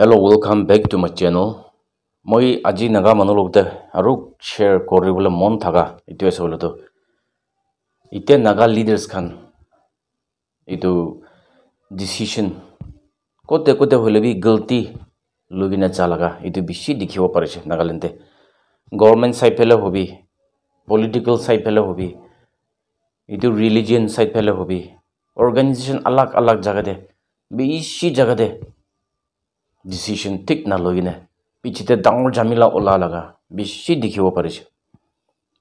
Hello, welcome back to my channel. Moi aji naga manulog de aru share koribole mon thaga itu ase bole to. Ite naga leaders khan itu decision kote hole bi galti lugina chalaga itu bishi dikhibo parise Nagaland te. Government side phele hobi, political side phele hobi, itu religion side phele hobi, organization alag jaga de bishi jaga de decision ঠিক না লগিনে পিছতে ডাঙৰ জামিলা ওলা লাগা বেছি দেখিব পাৰিছে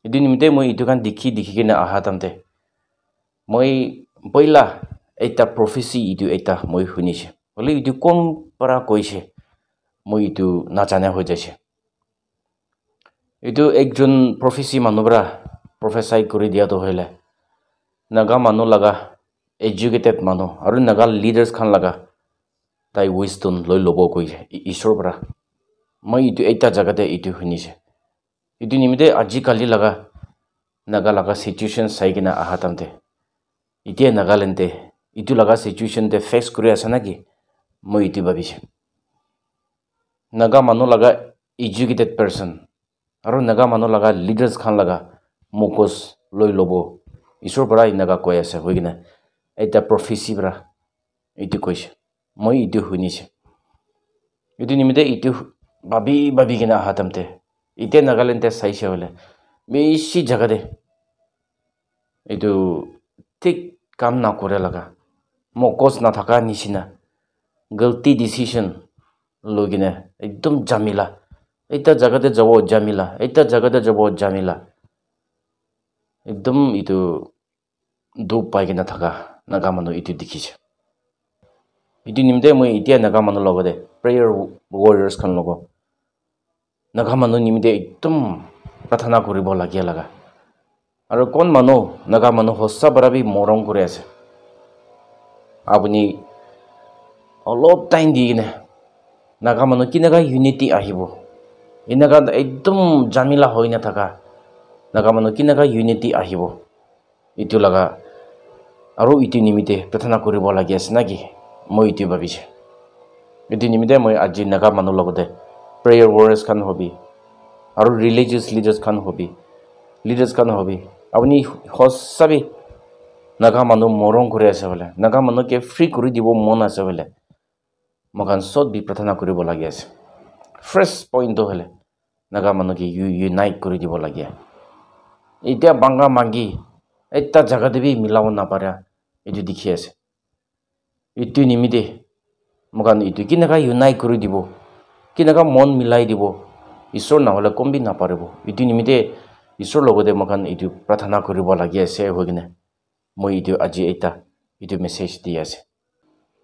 এদি নিমিতে মই ইটো কান দেখি কিনে আহা তামতে মই পইলা এটা প্ৰফেসি ইটো এটা মই শুনিছে বলে ইটো কোন পৰা কৈছে মই ইটো না জানা হৈ যাইছে ইটো একজন প্ৰফেসি মানুহৰা প্ৰফেসাই কৰি দিয়াটো হইলে নাগা মানুহ লাগা এডুকেটেড মানুহ আৰু নাগা লিডাৰ্স খান লাগা তাই wisdom লই লব কইছে ঈশ্বৰ পৰা মই ইটো এটা জাগাতে ইটো শুনিছে ইটো নিমিতে আজি কালি লাগা নাগা লাগা সিচুয়েশন সাইকিনা আহাতামতে ইতিয়া নাগালেন্ডে ইটো লাগা সিচুয়েশন দে ফেস কৰি আছে নাকি মই ইটো ভাবিছে নাগা মানুহ লাগা এডুকেটেড পাৰসন আৰু নাগা মানুহ লাগা লিডাৰ্স খান লাগা মুকস লই লব ঈশ্বৰ পৰা নাগা কৈ আছে হইগিনা এটা প্ৰফেসি পৰা ইটো কৈছে মই ইটো শুনিছে ইটো নিমিতে ইটো ভাবি কিনা হাতামতে ইতে নাগালেন্ডে চাইছে হলে বেছি জায়গা দে ইটো ঠিক কাম না করে লাগা মকস না থাকা নিচিনা গলতি ডিসিশন লগিনে একদম জামিলা এটা জায়গাতে যাব জামিলা এটা জায়গাতে যাব জামিলা একদম ইটো দুপ পাই কিনা থাকা নাগা মানুহ ইটো দেখিছে ইটো নিমিতে মই ইতিয়া নাগা মানুহ লগতে প্ৰেয়াৰ warriors খান লগ নাগা মানুহ নিমিতে একদম প্ৰাৰ্থনা কৰিব লাগিয়া লাগা আৰু কোন মানুহ নাগা মানুহ হসা বৰাবি মৰম কৰি আছে আপুনি অলপ টাইম দি কিনে নাগা মানুহ কিনাগা ইউনিটি আহিব ইনাগা একদম জামিলা হৈ না থাকা নাগা মানুহ কিনাগা ইউনিটি আহিব ইটো লাগা আৰু ইটো নিমিতে প্ৰাৰ্থনা কৰিব লাগি আছে নাকি মই ইটো ভাবিছে ইটো নিমিতে মই আজি নাগা মানুহ লগতে প্ৰেয়াৰ warriors খান হবি আৰু ৰিলিজিয়াছ লিডাৰ্স খান হবি আপুনি হসাবি নাগা মানুহ মৰম কৰি আছে বলে নাগা মানুহকে ফ্ৰী কৰি দিব মন আছে বলে মগান সদ বি প্ৰাৰ্থনা কৰিব লাগি আছে ফাৰ্স্ট পইণ্ট হলে নাগা মানুহকে ইউনাইট কৰি দিব লাগে এতিয়া বাংলা মাগি এটা জায়গাতে বি মিলাব নাপাৰা এটো দেখি আছে ইটো নিমিতে মগান ইটো কিনাকা ইউনাইট কৰি দিব কিনাকা মন মিলাই দিব ঈশ্বৰ নহলে কমবি নাপাৰিব ইটো নিমিতে ঈশ্বৰ লগতে মগান ইটো প্ৰাৰ্থনা কৰিব লাগি আছে হইগিনে মই ইটো আজি এটা ইটো মেছেজ দি আছে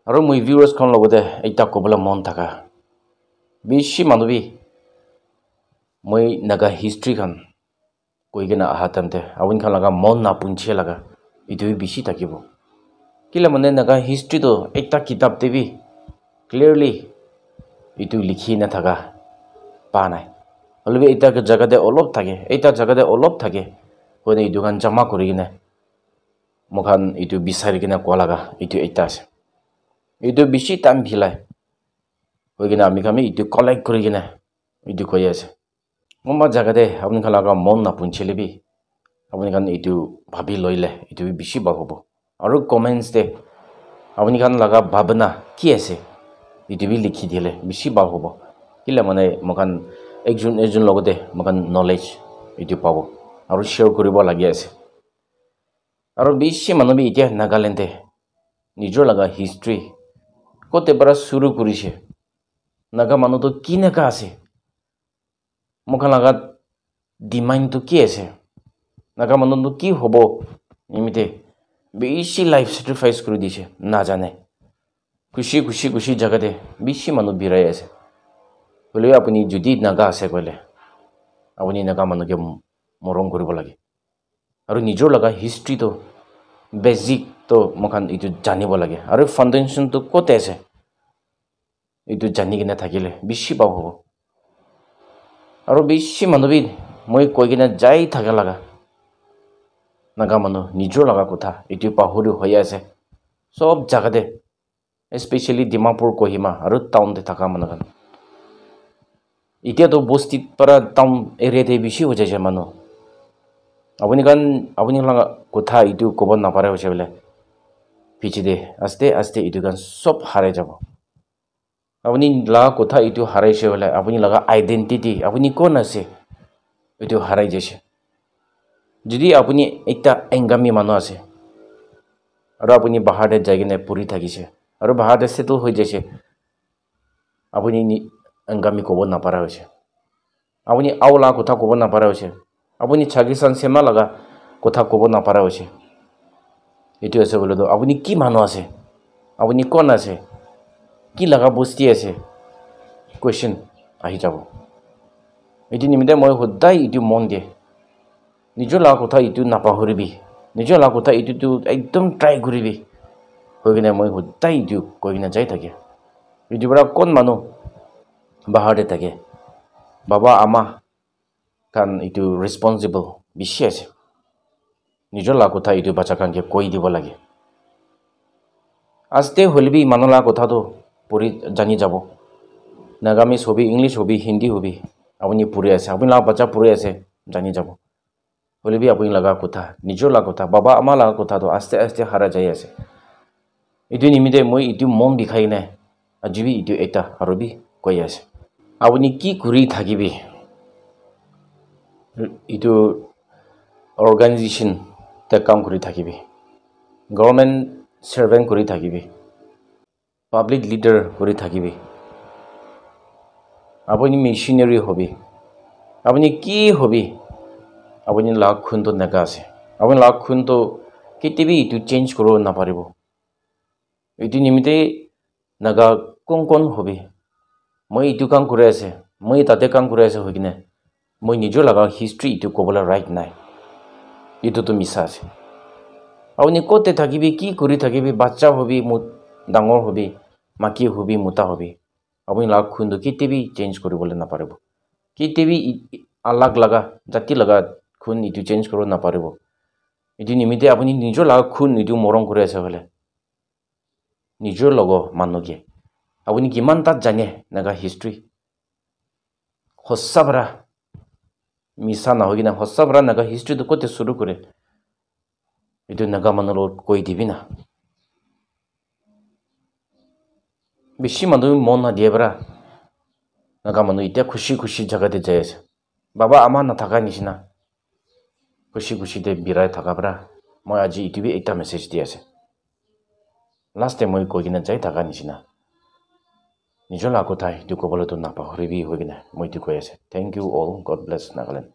আৰু মই ভিউৱাৰ্স খন লগতে এটা কবলা মন থাকা বেছি মানুহবি মই নাগা হিষ্ট্ৰি খান কইগিনা আহাতামতে আউন খান লাগা মন না পুঞ্চে লাগা ইটো বেছি থাকিব কিলা মানে নাগা হিষ্ট্ৰি তো একটা কিতাব দেবি ক্লিয়ারলি ইটো লিখি না থাকা পা নাই হলবি এটা জায়গাতে অলপ থাকে এটা জায়গাতে অলপ থাকে হইনে ইটো গান জমা কৰি কিনে মখান ইটো বিচাৰি কিনে কোৱা লাগা ইটো এটা আছে ইটো বেছি টাইম ভিলাই হৈ কিনে আমি কামি ইটো কালেক্ট কৰি কিনে ইটো কৈ আছে কোনবা জায়গাতে আপুনি খান লাগা মন না পুঞ্চিলেবি আপুনি খান ইটো ভাবি লইলে ইটো বেছি ভাল হ'ব আৰু কমেন্টস দে আপুনি খান লাগা ভাবনা কি আছে ইটো বি লিখি দিলে বেছি ভাল হ'ব কিলা মানে মখান একজন লগতে মখান নলেজ ইটো পাব আৰু শেয়াৰ কৰিব লাগি আছে আৰু বেছি মানুহবি এতিয়া নাগালেণ্ডে নিজৰ লাগা হিষ্ট্ৰি কতে পৰা শুৰু কৰিছে নাগা মানুহ তো কি নাকা আছে মখান লাগা ডিমাইনটো কি আছে নাগা মানুহ কি হ'ব নিমিতে বেছি লাইফ স্যাক্রিফাইস কৰি দিছে না জানে খুশি জায়গাতে বেছি মানুহ বিৰাই আছে বলে আপুনি যদি নাগা আছে কইলে আপুনি নাগা মানুহকে মৰম কৰিব লাগে আৰু নিজৰ লাগা হিষ্ট্ৰি তো বেসিক তো মখান ইটো জানিব লাগে আৰু ফাউন্ডেশন তো কতে আছে ইটো জানি কিনে থাকিলে বেছি পাব হ'ব আৰু বেছি মানুহবি মই কৈ কিনে যাই থাকা লাগা নাগা মানুহ নিজৰ লাগা কথা ইটো পাহৰি হৈ আছে সব জায়গাতে especially Dimapur Kohima aru town te thaka managan itia to bosti para town area te bishi ho jaise manu apuni laga kotha itu kobo na pare hoise bole pichi de aste aste itu kan sob hare jabo apuni laga kotha itu haraise bole apuni laga identity apuni kon ase itu harai jaise jodi apuni ekta engami manu ase aru apuni bahar de jaigine puri thakise aru bahar de settle hoi jaise apuni ni engami kobo na para hoise apuni aula kotha kobo na para hoise apuni chagisan sema laga kotha kobo na para hoise itu ase bole do apuni ki manu ase apuni kon ase ki laga bosti ase question ahi jabo itu nimide moi hodai itu mon de nijor laga kotha itu napahoribi nijor laga kotha itu tu ekdom try koribi hoigine moi hodai itu koigina jai thake itu bra kon manu bahar de thake baba ama kan itu responsible bishi ase nijor laga kotha itu bacha kan ke koi dibo lage aste holbi manula kotha to puri jani jabo Nagamis hobi English hobi Hindi hobi apuni puri ase apuni laga bacha puri ase jani jabo holbi apuni laga kotha nijor laga kotha baba ama laga kotha to aste aste hara jai ase itu nimide moi itu mon dikhai na ajibi itu eta harobi koi ase apuni ki kuri thakibi itu organization te kam kuri thakibi government servant kuri thakibi public leader kuri thakibi apuni missionary hobi apuni ki hobi apuni lag khun to naga ase apuni lag khun to kitibi itu change koro na paribo itu nimite naga kon hobi moi itu kam kure ase moi tate kam kure ase hogine moi nijor laga history itu kobola right nai itu to misa ase apuni kote thakibi ki kuri thakibi bacha hobi dangor hobi maki hobi muta hobi apuni lag khun to kitibi change koribole na paribo kitibi alag laga jati laga khun itu change koro na paribo itu nimite apuni nijor laga khun itu morong kure ase bole nijor logo manuge apuni kiman tat jane naga history hossabra misa na hogina hossabra naga history to kote suru kore itu naga manulo koi dibina bishi manu mon na diebra naga manu ite khushi jaga de jayase baba ama na thaka nishina khushi de birai thaka bra moi aji itu bi ekta message di ase last time moi koigina jai thaka nishina nijor laga kotha itu kobole to napahoribi hoigina moi tu koi ase thank you all god bless Nagaland